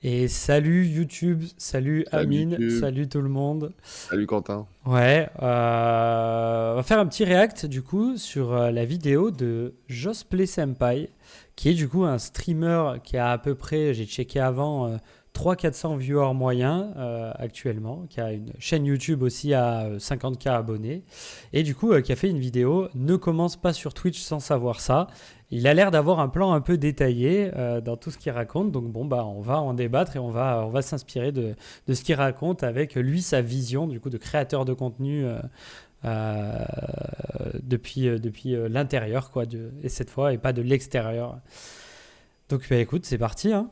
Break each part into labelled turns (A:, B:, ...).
A: Et salut YouTube, salut
B: Salut
A: Amine,
B: YouTube,
A: salut tout le monde.
B: salut Quentin.
A: Ouais, on va faire un petit react du coup sur la vidéo de Josplay Senpai, qui est du coup un streamer qui a à peu près, j'ai checké avant, 300-400 viewers moyens actuellement, qui a une chaîne YouTube aussi à 50K abonnés, et du coup qui a fait une vidéo Ne commence pas sur Twitch sans savoir ça. Il a l'air d'avoir un plan un peu détaillé dans tout ce qu'il raconte, donc bon bah on va en débattre et on va s'inspirer de ce qu'il raconte avec lui, sa vision du coup de créateur de contenu euh, depuis l'intérieur quoi, et cette fois et pas de l'extérieur. Donc bah, écoute, c'est parti hein.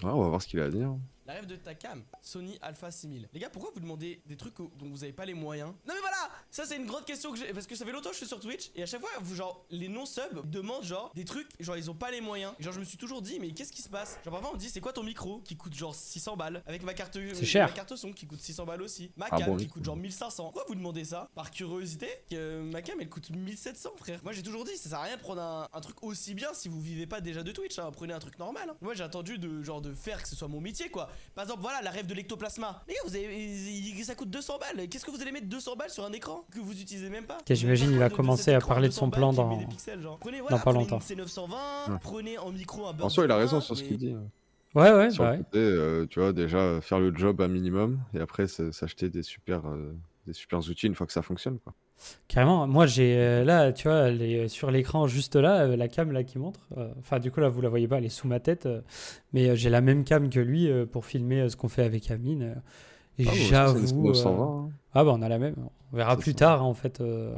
B: Ouais, on va voir ce qu'il a à dire.
C: La rêve de ta cam, Sony Alpha 6000. Les gars, pourquoi vous demandez des trucs dont vous avez pas les moyens? Non mais voilà, ça c'est une grande question que j'ai, parce que ça fait longtemps que je suis sur Twitch et à chaque fois, genre les non-subs demandent genre des trucs, genre ils ont pas les moyens. Et genre je me suis toujours dit mais qu'est-ce qui se passe? Genre parfois on me dit c'est quoi ton micro qui coûte genre 600 balles avec ma carte,
A: C'est cher.
C: ma carte son qui coûte 600 balles aussi, ma
B: Ah
C: cam
B: bon,
C: qui coûte genre 1500. Pourquoi vous demandez ça? Par curiosité? Ma cam elle coûte 1700 frère. Moi j'ai toujours dit ça sert à rien de prendre un truc aussi bien si vous vivez pas déjà de Twitch, hein. Prenez un truc normal, hein. Moi j'ai attendu de faire que ce soit mon métier quoi. Par exemple voilà la rêve de l'ectoplasma. Les gars, ça coûte 200 balles. Qu'est-ce que vous allez mettre 200 balles sur un écran que vous utilisez même pas?
A: Ok, j'imagine il va commencer à parler de son plan dans
C: Prenez, voilà,
A: pas
C: prenez
A: longtemps.
C: une C920,
B: Ouais.
C: prenez en micro un
B: En
C: Bird
B: soi, il a
C: du
B: raison
C: un,
B: sur ce
C: mais-
B: qu'il dit.
A: Ouais,
B: Sur
A: bah
B: le
A: ouais.
B: côté, tu vois, déjà faire le job un minimum et après s'acheter des super outils une fois que ça fonctionne, quoi.
A: Carrément, moi j'ai là, tu vois, sur l'écran juste là, la cam là qui montre. Enfin, du coup, là, vous la voyez pas, elle est sous ma tête. Mais j'ai la même cam que lui pour filmer ce qu'on fait avec Amine. Et
B: Ah, moi aussi, c'est une
A: j'avoue.
B: C920. Hein.
A: Ah, bah, on a la même. On verra
B: C'est
A: plus
B: ça.
A: tard, en fait,
B: Ouais.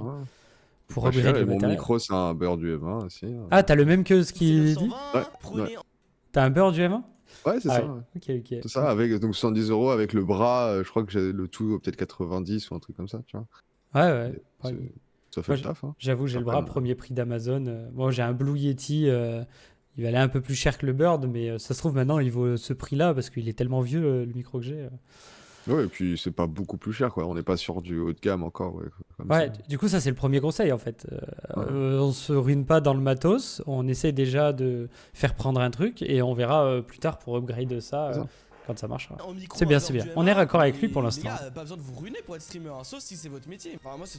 A: pour
B: Pas cher
A: upgrade
B: et
A: le
B: mon
A: matériel.
B: micro, c'est un beurre du M1 aussi.
A: Ah, t'as le même que ce qu'il dit?
B: Ouais,
C: C920, prenez
A: T'as un beurre du M1?
B: ouais, c'est
A: Ah,
B: ça.
A: ouais.
B: Ouais.
A: Ok, ok.
B: Tout ça avec donc 70 € avec le bras, je crois que j'ai le tout peut-être 90 ou un truc comme ça, tu vois.
A: Ouais, ouais.
B: Et
A: Ouais.
B: ça fait
A: Moi,
B: le taf, hein.
A: j'avoue, j'ai le
B: Après,
A: bras premier prix d'Amazon. Bon, j'ai un Blue Yeti. Il valait un peu plus cher que le Bird, mais ça se trouve maintenant il vaut ce prix-là parce qu'il est tellement vieux le micro que j'ai.
B: ouais, et puis c'est pas beaucoup plus cher, quoi. On n'est pas sur du haut de gamme encore, ouais, comme
A: Ouais,
B: ça.
A: du coup, ça c'est le premier conseil en fait.
B: Ouais.
A: On se ruine pas dans le matos, on essaie déjà de faire prendre un truc et on verra plus tard pour upgrade ça
B: C'est ça.
A: quand ça marchera.
C: en micro
A: C'est
C: un
A: bien,
C: Bird
A: c'est bien.
C: du
A: On est
C: M1,
A: raccord avec lui pour
C: et
A: l'instant.
C: Les gars, pas besoin de vous ruiner pour être streamer, hein, sauf si c'est votre métier. Enfin, moi, c'est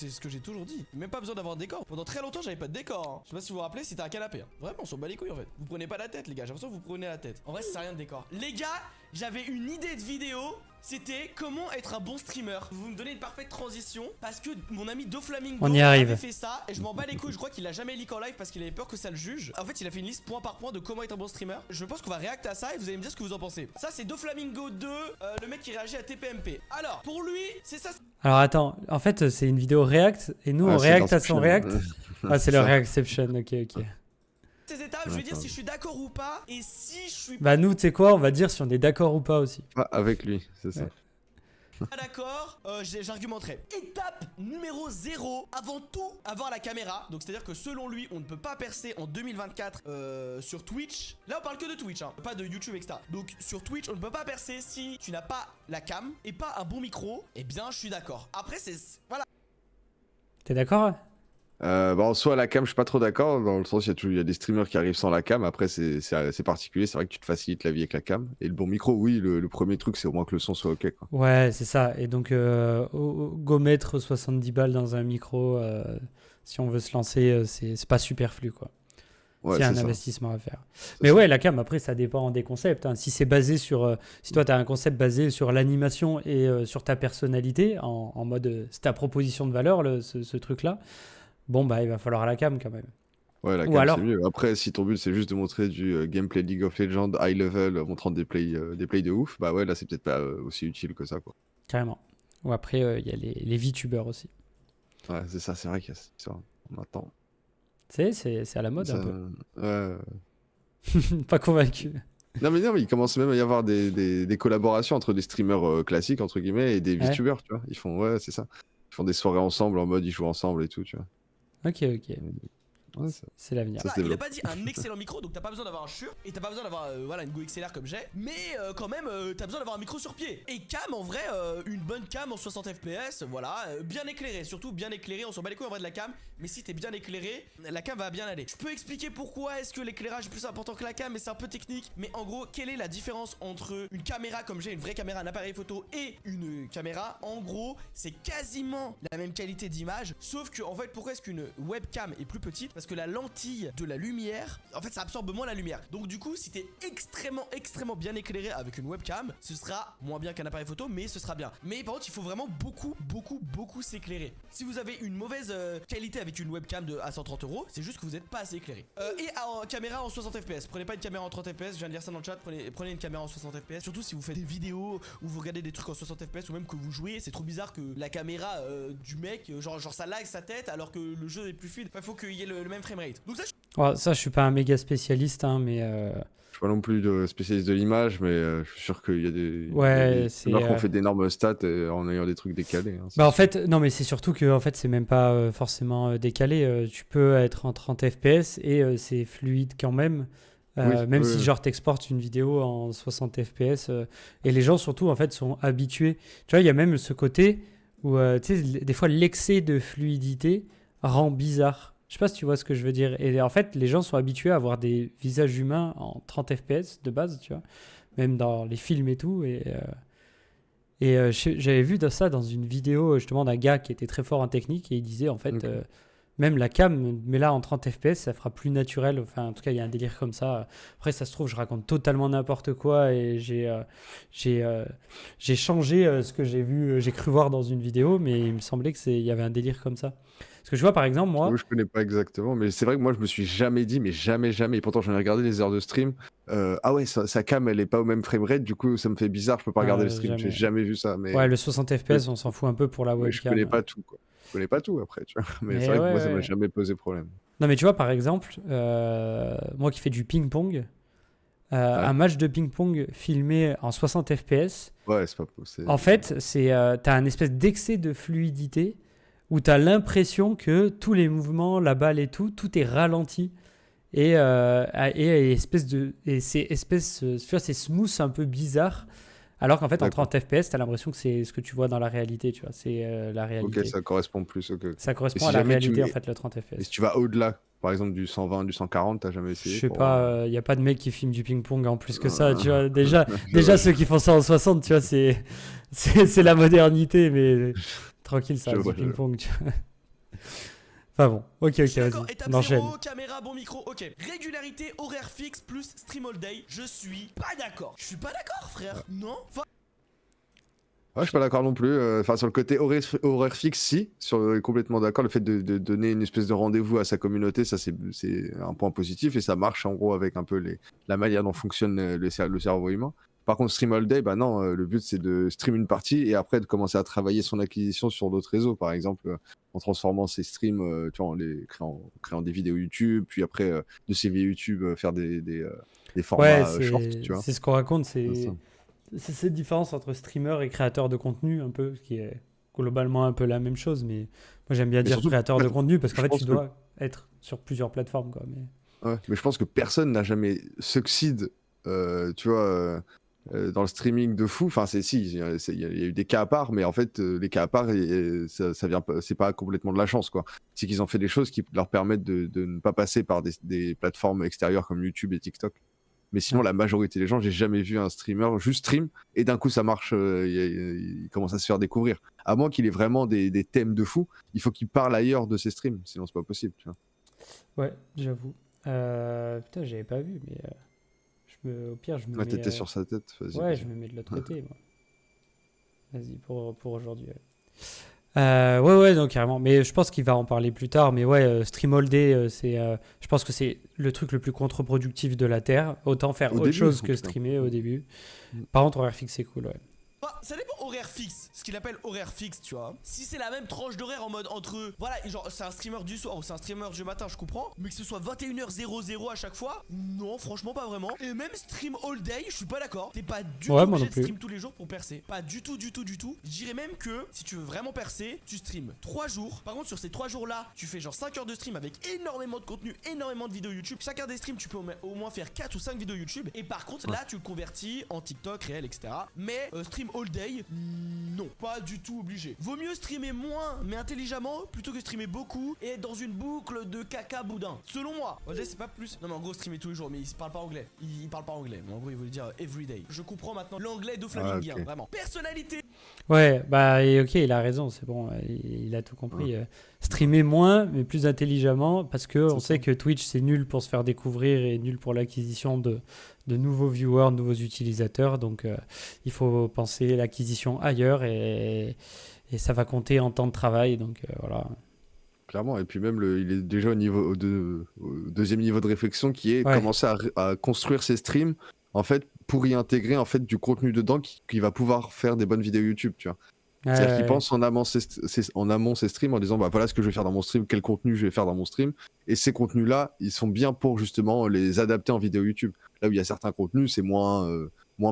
C: ce que j'ai toujours dit. Même pas besoin d'avoir de décor. Pendant très longtemps, j'avais pas de décor, hein. Je sais pas si vous vous rappelez, c'était un canapé, hein. Vraiment, on s'en bat les couilles en fait. Vous prenez pas la tête, les gars. J'ai l'impression que vous prenez la tête. En vrai, ça sert à rien de décor. Les gars, j'avais une idée de vidéo. C'était comment être un bon streamer. Vous me donnez une parfaite transition parce que mon ami Doflamingo
A: On y arrive.
C: avait fait ça et je m'en bats les couilles. Je crois qu'il a jamais leak en live parce qu'il avait peur que ça le juge. En fait, il a fait une liste point par point de comment être un bon streamer. Je pense qu'on va réacter à ça et vous allez me dire ce que vous en pensez. Ça, c'est Doflamingo 2, le mec qui réagit à TPMP. Alors, pour lui, c'est ça.
A: Alors attends, en fait c'est une vidéo react et nous
B: Ah,
A: on
B: c'est
A: react à son
B: l'Inception.
A: react. Ah, c'est le
B: ça.
A: reacception, ok, ok.
C: Ces étapes, je vais dire
B: Attends.
C: si je suis d'accord ou pas et si je suis
A: Bah nous, tu sais quoi, on va dire si on est d'accord ou pas aussi.
B: Ah, avec lui, c'est ça.
A: Ouais.
C: pas d'accord, j'argumenterai. Étape numéro 0, avant tout, avoir la caméra. Donc c'est à dire que selon lui, on ne peut pas percer en 2024 sur Twitch. Là on parle que de Twitch, hein, pas de YouTube, etc. Donc sur Twitch, on ne peut pas percer si tu n'as pas la cam et pas un bon micro. Eh bien je suis d'accord. Après c'est... Voilà.
A: T'es d'accord?
B: Bah, en soi, la cam, je suis pas trop d'accord. Dans le sens, il y a des streamers qui arrivent sans la cam. Après, c'est particulier. C'est vrai que tu te facilites la vie avec la cam. Et le bon micro, oui, le premier truc, c'est au moins que le son soit OK, quoi.
A: Ouais, c'est ça. Et donc, go mettre 70 balles dans un micro, si on veut se lancer, c'est pas superflu, quoi.
B: Ouais,
A: C'est un
B: ça.
A: investissement à faire.
B: C'est
A: Mais
B: ça.
A: ouais, la cam, après, ça dépend des concepts, hein. Si c'est basé sur. Si toi, tu as un concept basé sur l'animation et sur ta personnalité, en mode. C'est ta proposition de valeur, ce truc-là. Bon, bah, il va falloir la cam quand même.
B: Ouais, la
A: Ou
B: cam,
A: alors.
B: c'est mieux. Après, si ton but, c'est juste de montrer du gameplay League of Legends high level, montrant des plays de ouf, bah ouais, là, c'est peut-être pas aussi utile que ça, quoi.
A: Carrément. Ou après, il y a les VTubers aussi.
B: Ouais, c'est ça, c'est vrai qu'il y a ça. On attend.
A: Tu sais, c'est à la mode un peu.
B: Ouais.
A: Pas convaincu.
B: Non, mais il commence même à y avoir des collaborations entre des streamers classiques, entre guillemets, et des
A: Ouais.
B: VTubers, tu vois. Ils font, ouais, c'est ça. Ils font des soirées ensemble, en mode ils jouent ensemble et tout, tu vois.
A: Ok, ok.
B: Ouais,
A: C'est l'avenir.
B: Ça se
C: Il a
B: développe.
C: pas dit un excellent micro, donc t'as pas besoin d'avoir un Shure et t'as pas besoin d'avoir voilà, une Go XLR comme j'ai, mais quand même t'as besoin d'avoir un micro sur pied. Et cam en vrai, une bonne cam en 60 fps, voilà, bien éclairé, surtout bien éclairé, on s'en bat les couilles en vrai de la cam, mais si t'es bien éclairé, la cam va bien aller. Je peux expliquer pourquoi est-ce que l'éclairage est plus important que la cam, mais c'est un peu technique. Mais en gros, quelle est la différence entre une caméra comme j'ai, une vraie caméra, un appareil photo et une caméra? En gros, c'est quasiment la même qualité d'image, sauf que en fait, pourquoi est-ce qu'une webcam est plus petite? Parce que la lentille de la lumière, en fait ça absorbe moins la lumière. Donc du coup si t'es extrêmement bien éclairé avec une webcam, ce sera moins bien qu'un appareil photo, mais ce sera bien. Mais par contre il faut vraiment beaucoup s'éclairer. Si vous avez une mauvaise qualité avec une webcam à 130 €, c'est juste que vous n'êtes pas assez éclairé. Et en caméra en 60 fps, prenez pas une caméra en 30 fps, je viens de lire ça dans le chat, prenez une caméra en 60 fps, surtout si vous faites des vidéos ou vous regardez des trucs en 60 fps ou même que vous jouez, c'est trop bizarre que la caméra du mec, genre ça lag sa tête alors que le jeu est plus fluide. Enfin, faut qu'il y ait le même framerate. Donc
A: Ça, je suis pas un méga spécialiste, hein, mais
B: Je suis pas non plus de spécialiste de l'image, mais je suis sûr qu'il y a des.
A: Ouais,
B: il y a des
A: c'est,
B: streamers qui ont fait d'énormes stats en ayant des trucs décalés. Hein, c'est
A: bah en
B: sûr.
A: fait, non, mais c'est surtout que en fait, c'est même pas forcément décalé. Tu peux être en 30 fps et c'est fluide quand même. Même si genre t'exportes une vidéo en 60 fps et les gens surtout en fait sont habitués. Tu vois, il y a même ce côté où tu sais, des fois l'excès de fluidité rend bizarre. Je sais pas si tu vois ce que je veux dire. Et en fait, les gens sont habitués à avoir des visages humains en 30 fps de base, tu vois, même dans les films et tout. J'avais vu ça dans une vidéo justement d'un gars qui était très fort en technique et il disait en fait
B: Ok.
A: même la cam, mais là en 30 fps ça fera plus naturel, enfin en tout cas il y a un délire comme ça. Après ça se trouve je raconte totalement n'importe quoi et j'ai changé ce que j'ai vu, j'ai cru voir dans une vidéo, mais il me semblait il y avait un délire comme ça. Parce que je vois par exemple moi...
B: Je connais pas exactement, mais c'est vrai que moi je me suis jamais dit, mais jamais, et pourtant j'en ai regardé les heures de stream. Ah ouais, sa cam elle est pas au même framerate, du coup ça me fait bizarre, je peux pas regarder le stream, j'ai jamais vu ça. Mais
A: Ouais, le 60 fps on s'en fout un peu pour la
B: je
A: webcam.
B: connais pas tout, quoi. Je connais pas tout après, tu vois. Mais
A: Mais
B: c'est vrai que
A: ouais,
B: moi ça m'a
A: ouais.
B: jamais posé problème.
A: Non mais tu vois par exemple, moi qui fais du ping-pong, un match de ping-pong filmé en 60 fps,
B: Ouais, c'est pas possible.
A: en fait, t'as un espèce d'excès de fluidité où t'as l'impression que tous les mouvements, la balle et tout est ralenti. Et c'est smooth, un peu bizarre. Alors qu'en fait, en
B: D'accord.
A: 30 fps, t'as l'impression que c'est ce que tu vois dans la réalité, tu vois. C'est la réalité.
B: Ok, ça correspond plus. Ok.
A: Ça correspond
B: Et
A: à
B: si
A: la
B: jamais
A: réalité, en fait, le 30
B: Et si
A: fps.
B: tu vas au-delà, par exemple du 120, du 140, t'as jamais
A: Je
B: essayé
A: sais
B: pour
A: pas, il n'y a pas de mec qui filme du ping-pong en plus que ça, tu vois.
B: Je
A: Déjà
B: vois.
A: ceux qui font ça en 60, tu vois, c'est la modernité, mais tranquille, ça
B: Je
A: reste
B: vois,
A: du
B: je vois.
A: ping-pong, tu vois. Enfin bon, ok,
C: je suis d'accord,
A: vas-y,
C: étape
A: on enchaîne.
C: 0, caméra, bon micro, ok. Régularité, horaire fixe plus stream all day, je suis pas d'accord. Je suis pas d'accord, frère. Non. Enfin,
B: Ouais, je suis pas d'accord non plus. Enfin, sur le côté horaire fixe, si. Complètement d'accord. Le fait de donner une espèce de rendez-vous à sa communauté, ça, c'est un point positif et ça marche en gros avec un peu la manière dont fonctionne le cerveau humain. Par contre, stream all day, bah non, le but c'est de stream une partie et après de commencer à travailler son acquisition sur d'autres réseaux. Par exemple, en transformant ses streams, tu vois, créant des vidéos YouTube, puis après de ces vidéos YouTube, faire des
A: Ouais,
B: formats short, tu vois.
A: c'est ce qu'on raconte,
B: C'est ça.
A: c'est cette différence entre streamer et créateur de contenu, un peu, qui est globalement un peu la même chose, mais moi j'aime bien
B: Mais
A: dire
B: surtout,
A: créateur de contenu parce qu'en
B: je
A: fait
B: pense
A: tu
B: que
A: dois être sur plusieurs plateformes, quoi. Mais...
B: Ouais, mais je pense que personne n'a jamais succeed, tu vois, dans le streaming de fou. Enfin, il y a eu des cas à part, mais en fait, les cas à part, ça vient pas, c'est pas complètement de la chance, quoi. C'est qu'ils ont fait des choses qui leur permettent de ne pas passer par des plateformes extérieures comme YouTube et TikTok. Mais sinon, la majorité des gens, j'ai jamais vu un streamer juste stream et d'un coup ça marche, il commence à se faire découvrir. À moins qu'il ait vraiment des thèmes de fou, il faut qu'il parle ailleurs de ses streams, sinon c'est pas possible, tu vois.
A: Ouais, j'avoue. Putain, j'avais pas vu, mais au pire, je me
B: Ouais,
A: mets.
B: t'étais sur sa tête, vas-y.
A: Ouais,
B: vas-y.
A: je me mets de l'autre côté, moi. Vas-y, pour aujourd'hui. Ouais, donc carrément. Mais je pense qu'il va en parler plus tard. Mais ouais, stream all day, je pense que c'est le truc le plus contre-productif de la Terre. Autant faire
B: Au
A: autre
B: début,
A: chose
B: en
A: que
B: tout cas.
A: streamer au début. Par contre, horaire fixe, c'est cool, ouais.
C: Enfin, ça dépend horaire fixe. Ce qu'il appelle horaire fixe, tu vois. Si c'est la même tranche d'horaire en mode entre. Voilà, genre c'est un streamer du soir ou c'est un streamer du matin, je comprends. Mais que ce soit 21h00 à chaque fois, non, franchement, pas vraiment. Et même stream all day, je suis pas d'accord. T'es pas du tout obligé de stream tous les jours pour percer. Pas du tout, du tout, du tout. Je dirais même que si tu veux vraiment percer, tu stream 3 jours. Par contre, sur ces 3 jours-là, tu fais genre 5 heures de stream avec énormément de contenu, énormément de vidéos YouTube. Chacun des streams, tu peux au moins faire 4 ou 5 vidéos YouTube. Et par contre, là, tu le convertis en TikTok, réel, etc. Mais stream all day, non, pas du tout obligé. Vaut mieux streamer moins, mais intelligemment, plutôt que streamer beaucoup et être dans une boucle de caca boudin. Selon moi, all day, c'est pas plus. Non, mais en gros, streamer tous les jours, mais il parle pas anglais. Il parle pas anglais. Mais en gros, il voulait dire everyday. Je comprends maintenant l'anglais de Flamingien, vraiment. Personnalité.
A: Ouais, bah, et ok, il a raison, c'est bon, il a tout compris. Streamer moins, mais plus intelligemment, parce que on sait que Twitch, c'est nul pour se faire découvrir et nul pour l'acquisition de nouveaux viewers, de nouveaux utilisateurs. Donc, il faut penser l'acquisition ailleurs et ça va compter en temps de travail. Donc, voilà.
B: Clairement, et puis même, il est déjà au deuxième niveau de réflexion qui est commencer à construire ses streams, en fait, pour y intégrer en fait du contenu dedans qui va pouvoir faire des bonnes vidéos YouTube, tu vois. C'est-à-dire qu'il pense en amont ses streams en disant bah voilà ce que je vais faire dans mon stream, quel contenu je vais faire dans mon stream, et ces contenus-là, ils sont bien pour justement les adapter en vidéo YouTube. Là où il y a certains contenus, c'est moins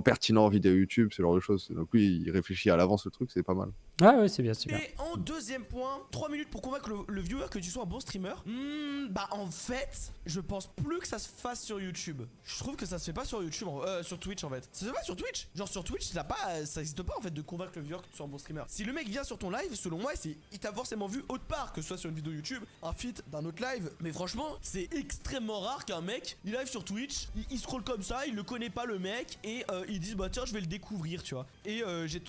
B: pertinent en vidéo YouTube, ce genre de choses. Donc lui, il réfléchit à l'avance le truc, c'est pas mal.
A: Ah ouais, c'est bien, c'est bien.
C: Et en deuxième point, 3 minutes pour convaincre le viewer que tu sois un bon streamer. Bah en fait, je pense plus que ça se fasse sur YouTube. Je trouve que ça se fait pas sur YouTube, sur Twitch en fait. Ça se fait pas sur Twitch. Genre sur Twitch, ça existe pas en fait de convaincre le viewer que tu sois un bon streamer. Si le mec vient sur ton live, selon moi, il t'a forcément vu autre part, que ce soit sur une vidéo YouTube, un feat d'un autre live. Mais franchement, c'est extrêmement rare qu'un mec, il live sur Twitch, il scroll comme ça, il le connaît pas le mec, et il dit bah tiens, je vais le découvrir, tu vois. Et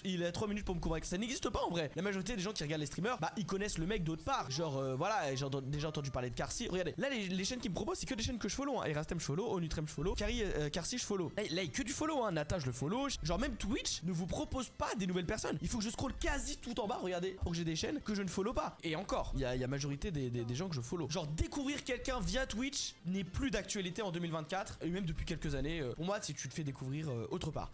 C: il a 3 minutes pour me convaincre. Ça n'existe pas en vrai. La majorité des gens qui regardent les streamers, bah ils connaissent le mec d'autre part. Genre voilà, j'ai déjà entendu parler de Karcy. Regardez, là les chaînes qui me proposent, c'est que des chaînes que je follow. Erastem je follow, Onutrem je follow, Karcy je follow. Là il y a que du follow, hein. Nata je le follow. Genre même Twitch ne vous propose pas des nouvelles personnes. Il faut que je scroll quasi tout en bas, regardez, pour que j'ai des chaînes que je ne follow pas. Et encore, il y a majorité des gens que je follow. Genre découvrir quelqu'un via Twitch n'est plus d'actualité en 2024 et même depuis quelques années. Pour moi, si tu te fais découvrir autre part.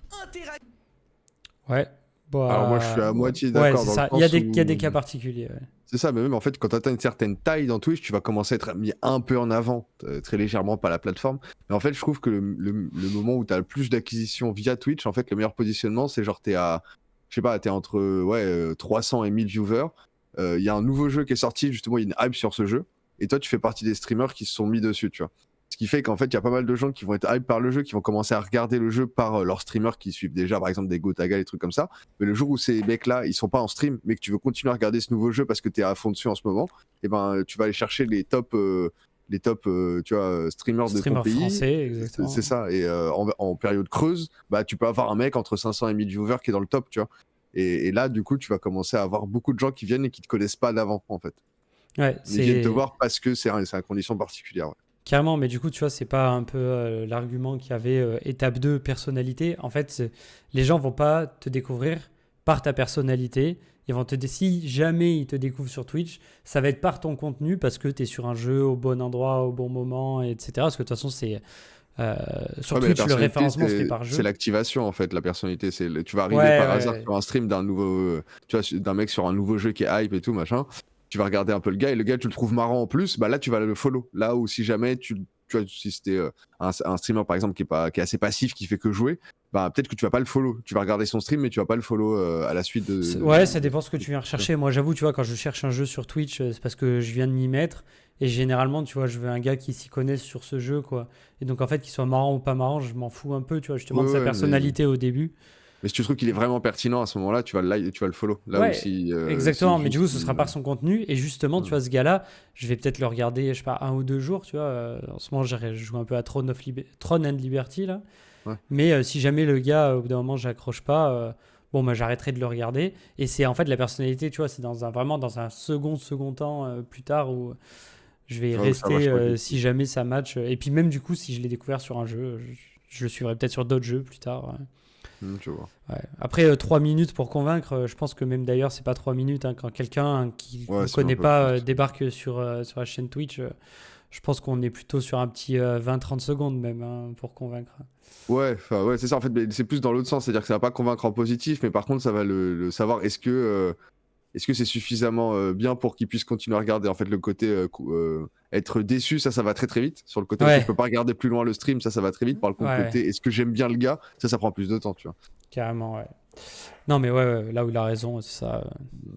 A: Ouais. Bon,
B: alors moi je suis à moitié d'accord.
A: Ouais, c'est ça. Il y a des cas particuliers. Ouais.
B: C'est ça, mais même en fait quand tu atteins une certaine taille dans Twitch, tu vas commencer à être mis un peu en avant, très légèrement par la plateforme. Mais en fait je trouve que le moment où tu as le plus d'acquisition via Twitch, en fait le meilleur positionnement c'est genre t'es entre 300 et 1000 viewers. Il y a un nouveau jeu qui est sorti, justement il y a une hype sur ce jeu. Et toi tu fais partie des streamers qui se sont mis dessus, tu vois. Ce qui fait qu'en fait, il y a pas mal de gens qui vont être hype par le jeu, qui vont commencer à regarder le jeu par leurs streamers qui suivent déjà, par exemple, des Gotaga, des trucs comme ça. Mais le jour où ces mecs-là, ils sont pas en stream, mais que tu veux continuer à regarder ce nouveau jeu parce que tu es à fond dessus en ce moment, et ben, tu vas aller chercher les top tu vois, streamers de ton pays.
A: Français, exactement.
B: C'est ça. Et en période creuse, bah, tu peux avoir un mec entre 500 et 1000 viewers qui est dans le top, tu vois. Et là, du coup, tu vas commencer à avoir beaucoup de gens qui viennent et qui te connaissent pas d'avant, en fait.
A: Ouais,
B: ils viennent te voir parce que c'est une condition particulière. Ouais.
A: Carrément, mais du coup, tu vois, c'est pas un peu l'argument qu'il y avait étape 2, personnalité. En fait, les gens vont pas te découvrir par ta personnalité. Ils vont si jamais ils te découvrent sur Twitch, ça va être par ton contenu parce que tu es sur un jeu au bon endroit, au bon moment, etc. Parce que de toute façon, c'est sur Twitch, le référencement se fait par jeu.
B: C'est l'activation en fait, la personnalité. Tu vas arriver par hasard sur un stream d'un nouveau, tu vois, d'un mec sur un nouveau jeu qui est hype et tout, machin. Tu vas regarder un peu le gars et le gars tu le trouves marrant en plus, bah là tu vas le follow. Là où si jamais tu vois, si c'était un streamer par exemple qui est assez passif, qui fait que jouer, bah peut-être que tu vas pas le follow. Tu vas regarder son stream mais tu vas pas le follow à la suite de.
A: Ouais, ça dépend ce que tu viens rechercher. Moi j'avoue, tu vois, quand je cherche un jeu sur Twitch, c'est parce que je viens de m'y mettre et généralement, tu vois, je veux un gars qui s'y connaisse sur ce jeu, quoi. Et donc en fait, qu'il soit marrant ou pas marrant, je m'en fous un peu, tu vois, je te demande sa personnalité au début.
B: Mais si tu trouves qu'il est vraiment pertinent à ce moment-là, tu vas le follow. Là aussi,
A: exactement, mais du coup, ce sera par son contenu. Et justement, tu vois, ce gars-là, je vais peut-être le regarder, je sais pas, 1 ou 2 jours, tu vois. En ce moment, je joue un peu à Throne and Liberty, là. Ouais. Mais si jamais le gars, au bout d'un moment, j'accroche pas, bon, bah, j'arrêterai de le regarder. Et c'est en fait la personnalité, tu vois, c'est vraiment dans un second temps plus tard où je vais rester si jamais ça match. Et puis même, du coup, si je l'ai découvert sur un jeu, je le suivrai peut-être sur d'autres jeux plus tard. Ouais.
B: Tu vois.
A: Ouais. Après 3 minutes pour convaincre, je pense que même d'ailleurs c'est pas 3 minutes, hein, quand quelqu'un qui ne connaît pas débarque sur la chaîne Twitch, Je pense qu'on est plutôt sur un petit 20-30 secondes même hein, pour convaincre.
B: Ouais, ouais, c'est ça en fait, mais c'est plus dans l'autre sens, c'est-à-dire que ça va pas convaincre en positif, mais par contre ça va le savoir est-ce que c'est suffisamment bien pour qu'il puisse continuer à regarder. En fait, le côté être déçu, ça va très très vite. Sur le côté
A: Ouais.
B: je peux pas regarder plus loin le stream, ça va très vite. Par contre,
A: Ouais.
B: côté est-ce que j'aime bien le gars, ça prend plus de temps, tu vois.
A: Carrément, ouais. Non, mais ouais, là où il a raison, c'est ça.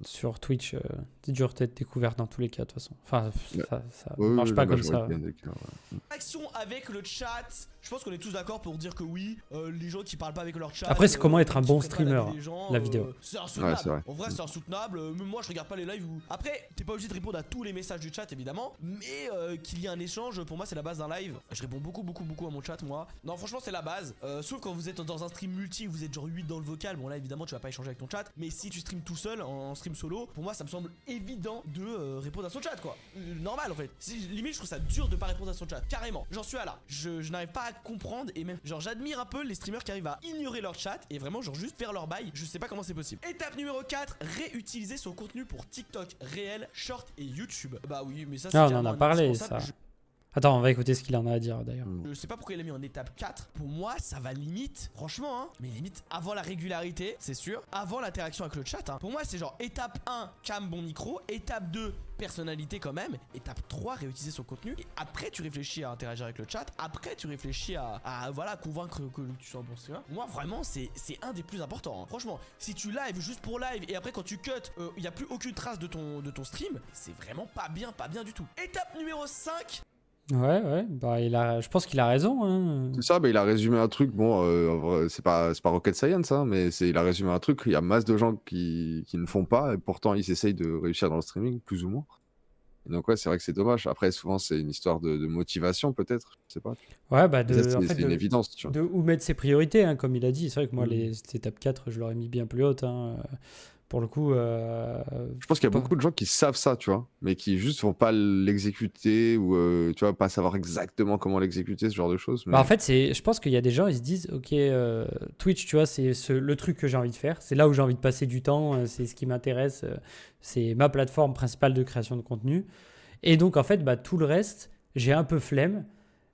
A: Sur Twitch, c'est dur d'être découvert dans tous les cas, de toute façon. Enfin, ça
B: Ouais,
A: marche pas
B: la
A: comme ça.
B: majorité des cas, ouais.
C: Action avec le chat. Je pense qu'on est tous d'accord pour dire que oui, les gens qui parlent pas avec leur chat.
A: Après, c'est comment être un
C: qui
A: bon
C: prennent pas
A: streamer,
C: l'avis des gens,
A: la vidéo.
C: C'est insoutenable.
B: Ouais, c'est vrai.
C: En vrai, c'est insoutenable. Même moi, je regarde pas les lives où. Après, t'es pas obligé de répondre à tous les messages du chat, évidemment. Mais qu'il y ait un échange, pour moi, c'est la base d'un live. Je réponds beaucoup à mon chat, moi. Non, franchement, c'est la base. Sauf quand vous êtes dans un stream multi, vous êtes genre 8 dans le vocal. Bon, là, évidemment, tu vas pas échanger avec ton chat. Mais si tu stream tout seul, en stream solo, pour moi, ça me semble évident de répondre à son chat, quoi. Normal, en fait. Limite, je trouve ça dur de pas répondre à son chat. Carrément. J'en suis à là. Je n'arrive pas à comprendre et même, genre, j'admire un peu les streamers qui arrivent à ignorer leur chat et vraiment, genre, juste faire leur bail. Je sais pas comment c'est possible. Étape numéro 4, réutiliser son contenu pour TikTok, réel, short et YouTube. Bah oui, mais ça, c'est
A: Ah, on en
C: carrément
A: a parlé, ça.
C: indispensable.
A: Attends, on va écouter ce qu'il en a à dire d'ailleurs.
C: Je sais pas pourquoi il l'a mis en étape 4. Pour moi, ça va limite, franchement, hein, mais limite avant la régularité, c'est sûr. Avant l'interaction avec le chat. Hein. Pour moi, c'est genre étape 1, cam bon micro. Étape 2, personnalité quand même. Étape 3, réutiliser son contenu. Et après, tu réfléchis à interagir avec le chat. Après, tu réfléchis à voilà, convaincre que tu sois un bon streamer. Moi, vraiment, c'est un des plus importants. Hein. Franchement, si tu live juste pour live et après, quand tu cut, il n'y a plus aucune trace de ton stream, c'est vraiment pas bien du tout. Étape numéro 5.
A: Ouais, bah je pense qu'il a raison. Hein.
B: C'est ça, bah, il a résumé un truc, bon, en vrai, c'est pas rocket science, hein, mais il a résumé un truc, il y a masse de gens qui ne font pas, et pourtant ils essayent de réussir dans le streaming, plus ou moins. Et donc ouais, c'est vrai que c'est dommage. Après, souvent, c'est une histoire de motivation, peut-être, je sais pas.
A: Ouais, bah
B: Mais ça,
A: en
B: c'est
A: fait,
B: une évidence, tu vois.
A: de où mettre ses priorités, hein, comme il a dit. C'est vrai que moi,
B: Mm.
A: cette étape 4, je l'aurais mis bien plus haute. Hein. Pour le coup,
B: Je pense qu'il y a
A: pas-
B: beaucoup de gens qui savent ça, tu vois, mais qui juste vont pas l'exécuter ou, tu vois, pas savoir exactement comment l'exécuter, ce genre de choses.
A: Bah, en
B: Mais
A: fait, je pense qu'il y a des gens, ils se disent, ok, Twitch, tu vois, c'est le truc que j'ai envie de faire. C'est là où j'ai envie de passer du temps. C'est ce qui m'intéresse. C'est ma plateforme principale de création de contenu. Et donc, en fait, bah, tout le reste, j'ai un peu flemme.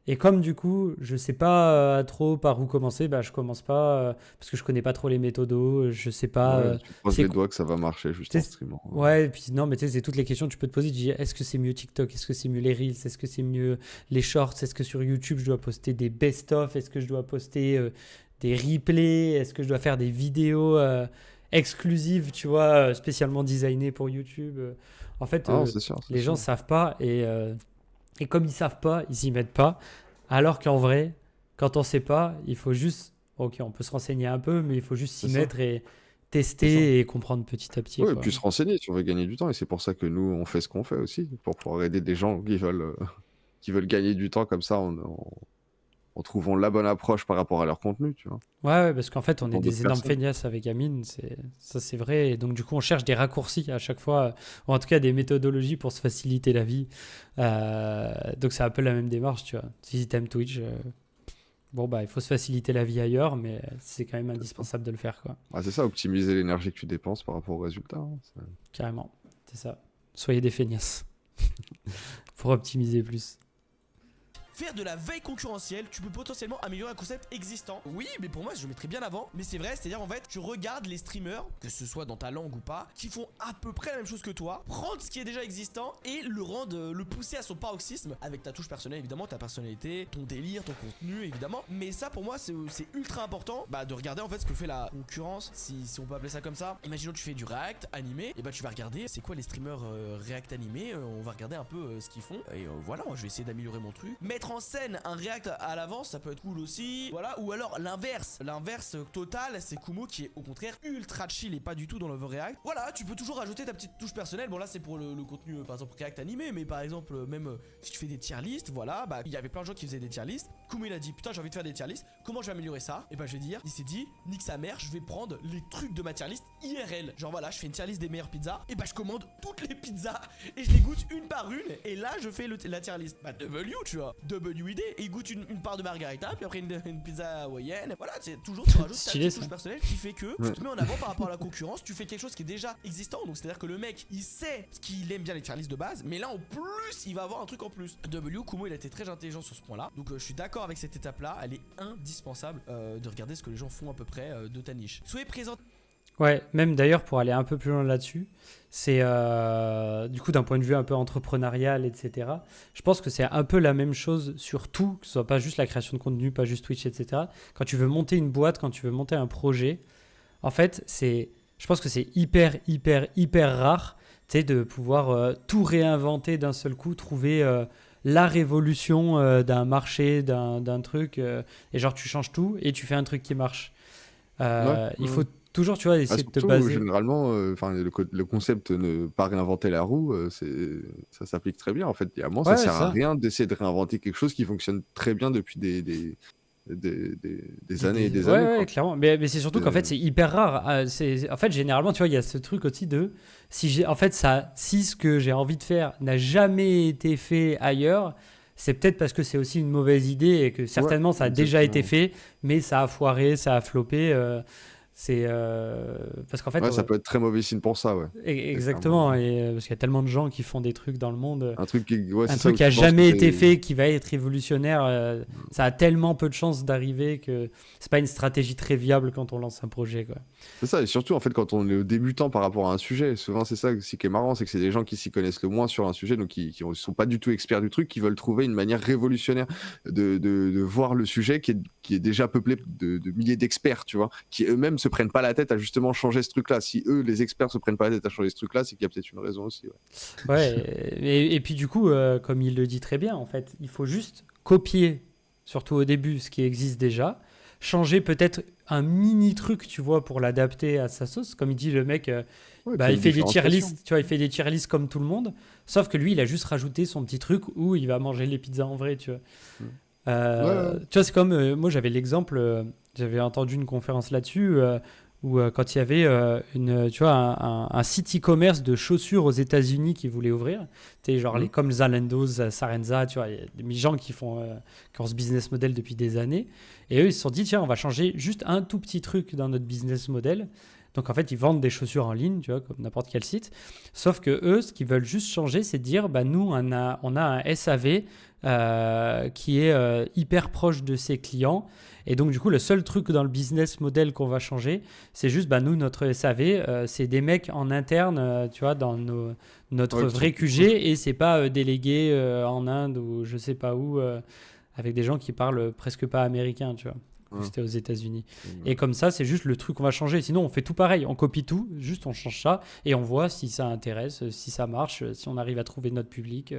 A: Et comme du coup, je sais pas trop par où commencer, bah, je commence pas parce que je connais pas trop les méthodos. Je sais pas.
B: ouais, tu te croises
A: c'est
B: les
A: co-
B: doigts que ça va marcher juste
A: c'est-
B: en streamant.
A: Ouais, et puis non, mais tu sais, c'est toutes les questions que tu peux te poser. Tu dis, est-ce que c'est mieux TikTok? Est-ce que c'est mieux les Reels? Est-ce que c'est mieux les Shorts? Est-ce que sur YouTube, je dois poster des best-of? Est-ce que je dois poster des replays? Est-ce que je dois faire des vidéos exclusives, tu vois, spécialement designées pour YouTube? En fait,
B: Ah non, c'est sûr. c'est
A: les gens
B: sûr.
A: savent pas et comme ils savent pas, ils s'y mettent pas. Alors qu'en vrai, quand on sait pas, il faut juste, ok, on peut se renseigner un peu, mais il faut juste s'y
B: C'est ça.
A: mettre et
B: C'est ça.
A: tester et comprendre petit à petit.
B: Ouais, et
A: Quoi.
B: puis se renseigner si on veut gagner du temps. Et c'est pour ça que nous, on fait ce qu'on fait aussi, pour pouvoir aider des gens qui veulent gagner du temps comme ça en trouvant la bonne approche par rapport à leur contenu, tu vois.
A: Ouais, parce qu'en fait, on est
B: Pour
A: des
B: d'autres
A: énormes
B: personnes.
A: feignasses avec Amine, ça c'est vrai. Et donc, du coup, on cherche des raccourcis à chaque fois, ou en tout cas des méthodologies pour se faciliter la vie. Donc, c'est un peu la même démarche, tu vois. Si t'aimes Twitch, bon, bah, il faut se faciliter la vie ailleurs, mais c'est quand même indispensable de le faire, quoi.
B: Ah, c'est ça, optimiser l'énergie que tu dépenses par rapport aux résultats. Hein.
A: Carrément, c'est ça. Soyez des feignasses pour optimiser plus.
C: Faire de la veille concurrentielle, tu peux potentiellement améliorer un concept existant. Oui, mais pour moi, je le mettrais bien avant. Mais c'est vrai, c'est-à-dire en fait, tu regardes les streamers, que ce soit dans ta langue ou pas, qui font à peu près la même chose que toi, prendre ce qui est déjà existant et le pousser à son paroxysme avec ta touche personnelle, évidemment, ta personnalité, ton délire, ton contenu, évidemment. Mais ça, pour moi, c'est ultra important de regarder en fait ce que fait la concurrence, si on peut appeler ça comme ça. Imaginons que tu fais du React animé, et bah tu vas regarder c'est quoi les streamers React animé, on va regarder un peu ce qu'ils font. Et voilà, moi je vais essayer d'améliorer mon truc. Mettre en scène un React à l'avance, ça peut être cool aussi. Voilà, ou alors l'inverse total, c'est Kumo qui est au contraire ultra chill et pas du tout dans l'overreact. Voilà, tu peux toujours rajouter ta petite touche personnelle. Bon là c'est pour le contenu par exemple React animé, mais par exemple même si tu fais des tier lists, voilà, bah il y avait plein de gens qui faisaient des tier lists. Kumo il a dit putain j'ai envie de faire des tier lists, comment je vais améliorer ça? Et bah je vais dire, il s'est dit nique sa mère, je vais prendre les trucs de ma tier list IRL. Genre voilà, je fais une tier list des meilleures pizzas, et bah je commande toutes les pizzas et je les goûte une par une, et là je fais la tier list. Bah double you, tu vois, WID et il goûte une part de margarita, puis après une pizza hawaïenne. Voilà, c'est toujours tu rajoutes ta
A: Stylé,
C: petite
A: ça.
C: touche personnelle qui fait que tu te mets en avant par rapport à la concurrence, tu fais quelque chose qui est déjà existant, donc c'est à dire que le mec il sait ce qu'il aime bien les tier lists de base, mais là en plus il va avoir un truc en plus. Kumo il a été très intelligent sur ce point là, donc je suis d'accord avec cette étape là, elle est indispensable de regarder ce que les gens font à peu près de ta niche. Soyez présent.
A: Ouais, même d'ailleurs pour aller un peu plus loin là-dessus, c'est du coup d'un point de vue un peu entrepreneurial, etc. Je pense que c'est un peu la même chose sur tout, que ce soit pas juste la création de contenu, pas juste Twitch, etc. Quand tu veux monter une boîte, quand tu veux monter un projet, en fait, je pense que c'est hyper rare, tu sais, de pouvoir tout réinventer d'un seul coup, trouver la révolution d'un marché, d'un truc, et genre tu changes tout et tu fais un truc qui marche. Il faut toujours, tu vois, essayer de te
B: Surtout,
A: baser.
B: généralement, le concept ne pas réinventer la roue, ça s'applique très bien. En fait, il y a un moment, ça
A: Ouais,
B: sert à
A: ça.
B: rien d'essayer de réinventer quelque chose qui fonctionne très bien depuis des années et des
A: Ouais,
B: années,
A: ouais,
B: quoi.
A: clairement. Mais c'est surtout qu'en fait, c'est hyper rare. En fait, généralement, tu vois, il y a ce truc aussi de si ce que j'ai envie de faire n'a jamais été fait ailleurs, c'est peut-être parce que c'est aussi une mauvaise idée et que certainement ça a déjà été fait, mais ça a foiré, ça a floppé. C'est parce qu'en fait,
B: Ouais, ça peut être très mauvais signe pour ça, ouais.
A: exactement. Et parce qu'il y a tellement de gens qui font des trucs dans le monde.
B: Un truc qui, ouais,
A: Un
B: c'est
A: truc
B: ça,
A: qui a
B: où je pense
A: jamais
B: que
A: été fait, qui va être révolutionnaire, ça a tellement peu de chances d'arriver que c'est pas une stratégie très viable quand on lance un projet, quoi.
B: c'est ça, et surtout en fait quand on est débutant par rapport à un sujet, souvent c'est ça aussi qui est marrant, c'est que c'est des gens qui s'y connaissent le moins sur un sujet, donc qui sont pas du tout experts du truc, qui veulent trouver une manière révolutionnaire de voir le sujet qui est déjà peuplé de milliers d'experts, tu vois, qui eux-mêmes se prennent pas la tête à justement changer ce truc-là. Si eux, les experts, se prennent pas la tête à changer ce truc-là, c'est qu'il y a peut-être une raison aussi. Ouais.
A: Ouais, et puis du coup, comme il le dit très bien, en fait, il faut juste copier, surtout au début, ce qui existe déjà, changer peut-être un mini truc, tu vois, pour l'adapter à sa sauce. Comme il dit le mec,
B: Ouais,
A: bah,
B: qu'il y ait
A: il
B: une
A: fait des tier
B: différenciation.
A: lists, tu vois, il fait des tier lists comme tout le monde, sauf que lui, il a juste rajouté son petit truc où il va manger les pizzas en vrai, tu vois.
B: Ouais.
A: Tu vois, c'est comme, moi j'avais l'exemple, j'avais entendu une conférence là-dessus, où quand il y avait tu vois, un site e-commerce de chaussures aux États-Unis qui voulait ouvrir, tu sais, genre comme Zalando, Sarenza, tu vois, il y a des gens qui ont ce business model depuis des années, et eux ils se sont dit, tiens, on va changer juste un tout petit truc dans notre business model. Donc en fait, ils vendent des chaussures en ligne, tu vois, comme n'importe quel site. Sauf que eux, ce qu'ils veulent juste changer, c'est de dire, bah nous, on a un SAV qui est hyper proche de ses clients. Et donc du coup, le seul truc dans le business model qu'on va changer, c'est juste, bah nous, notre SAV, c'est des mecs en interne, tu vois, dans notre vrai QG, et c'est pas délégué en Inde ou je sais pas où, avec des gens qui parlent presque pas américain, tu vois. C'était aux États-Unis. Et comme ça, c'est juste le truc qu'on va changer. Sinon, on fait tout pareil. On copie tout, juste on change ça et on voit si ça intéresse, si ça marche, si on arrive à trouver notre public.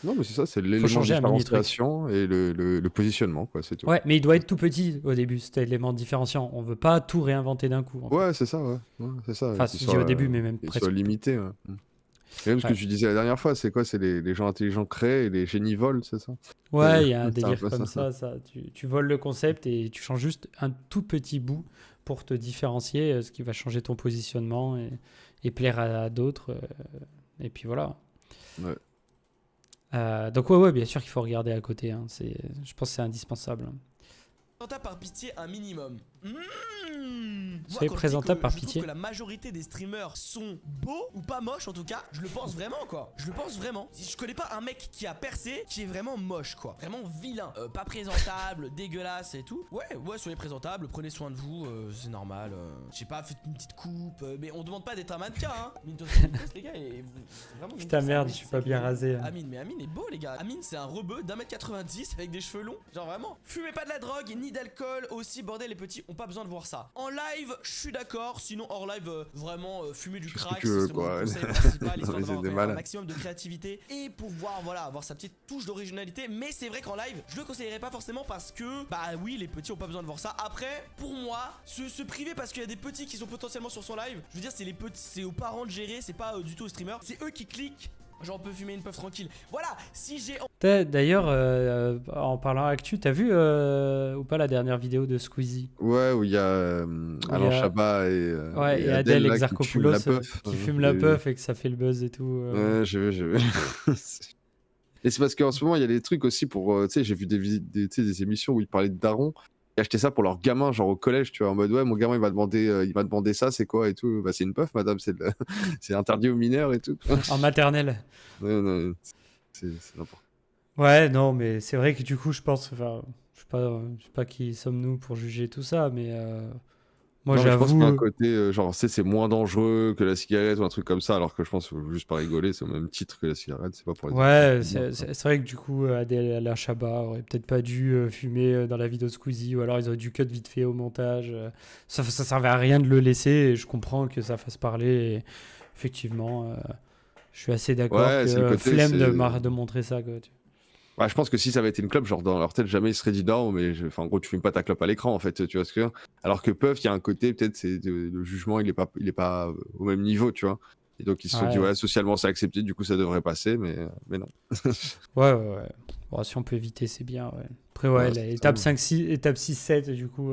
B: Non, mais c'est ça, c'est l'élément de
A: changer un mini-truc.
B: différenciation et le positionnement, quoi, c'est tout.
A: Ouais, mais il doit être tout petit au début, cet élément différenciant. On veut pas tout réinventer d'un coup. En fait.
B: Ouais, c'est ça, ouais. C'est ça.
A: Enfin,
B: Qu'il
A: je dis au début, mais même
B: qu'il
A: presque.
B: soit limité. Ouais. Et même ce que tu disais la dernière fois, c'est quoi? C'est les gens intelligents créent et les génies volent, c'est ça?
A: Ouais, il y a un
B: C'est un
A: délire
B: peu
A: comme
B: ça.
A: ça. Tu voles le concept et tu changes juste un tout petit bout pour te différencier, ce qui va changer ton positionnement et plaire à d'autres. Et puis voilà.
B: Ouais.
A: Donc ouais, bien sûr qu'il faut regarder à côté. Hein. Je pense que c'est indispensable.
C: Présentable par pitié un minimum.
A: C'est présentable par
C: Je
A: pitié.
C: trouve que la majorité des streamers sont beaux ou pas moches en tout cas. Je le pense vraiment quoi. Je le pense vraiment. Je connais pas un mec qui a percé qui est vraiment moche quoi. Vraiment vilain. Pas présentable, dégueulasse et tout. Ouais, soyez présentable, prenez soin de vous, c'est normal. Je sais pas, faites une petite coupe. Mais on demande pas d'être un mannequin hein. Mintos, les gars, c'est vraiment.
A: Putain merde, je suis pas bien rasé.
C: Amine, mais Amine est beau les gars. Amine c'est un rebeu d'1m90 avec des cheveux longs. Genre vraiment. Fumez pas de la drogue ni d'alcool aussi, bordel les petits, ont pas besoin de voir ça. En live, je suis d'accord, sinon hors live, vraiment fumer du crack, c'est mon conseil principal, histoire d'avoir un maximum de créativité et pouvoir avoir sa petite touche d'originalité. Mais c'est vrai qu'en live, je le conseillerais pas forcément parce que, bah oui, les petits ont pas besoin de voir ça. Après, pour moi, se priver parce qu'il y a des petits qui sont potentiellement sur son live, je veux dire, c'est les petits, c'est aux parents de gérer, c'est pas du tout aux streamers, c'est eux qui cliquent. Genre on peut fumer une puff tranquille. Voilà, si j'ai...
A: D'ailleurs, en parlant actu, t'as vu ou pas la dernière vidéo de Squeezie?
B: Ouais, où il y a Alain Chabat
A: et Adèle Exarchopoulos qui fument la puff et que ça fait le buzz et tout.
B: Ouais, j'ai vu. Et c'est parce qu'en ce moment, il y a des trucs aussi pour. Tu sais, j'ai vu des émissions où ils parlaient de darons qui achetaient ça pour leurs gamins, genre au collège, tu vois, en mode ouais, mon gamin il m'a demandé ça, c'est quoi et tout. Bah, c'est une puff, madame, c'est interdit aux mineurs et tout.
A: En maternelle.
B: Ouais, non, c'est n'importe
A: Ouais, non, mais c'est vrai que du coup, je pense, enfin, je sais pas qui sommes-nous pour juger tout ça, mais moi,
B: Non, mais je pense qu'il y a un
A: j'avoue,
B: côté, genre, tu sais, c'est moins dangereux que la cigarette ou un truc comme ça, alors que je pense, juste pas rigoler, c'est au même titre que la cigarette, c'est pas pour les
A: ouais,
B: enfants.
A: c'est vrai que du coup, Alain Chabat aurait peut-être pas dû fumer dans la vidéo de Squeezie, ou alors ils auraient dû cut vite fait au montage. Ça servait à rien de le laisser, et je comprends que ça fasse parler. Et effectivement, je suis assez d'accord
B: Ouais, c'est le
A: que
B: côté,
A: flemme
B: c'est.
A: de montrer ça, quoi.
B: Ouais, je pense que si ça avait été une clope, genre dans leur tête, jamais ils seraient dit non, mais enfin, en gros, tu fumes pas ta clope à l'écran, en fait, tu vois ce que je veux dire. Alors que Puff, il y a un côté, peut-être, le jugement, il est pas au même niveau, tu vois. Et donc, ils se sont dit,
A: Ouais,
B: ouais, socialement, c'est accepté, du coup, ça devrait passer, mais non.
A: ouais. Bon, si on peut éviter, c'est bien, ouais. Après, ouais,
B: Ouais, c'est ça.
A: l'étape 5, 6, étape 6, 7, du coup,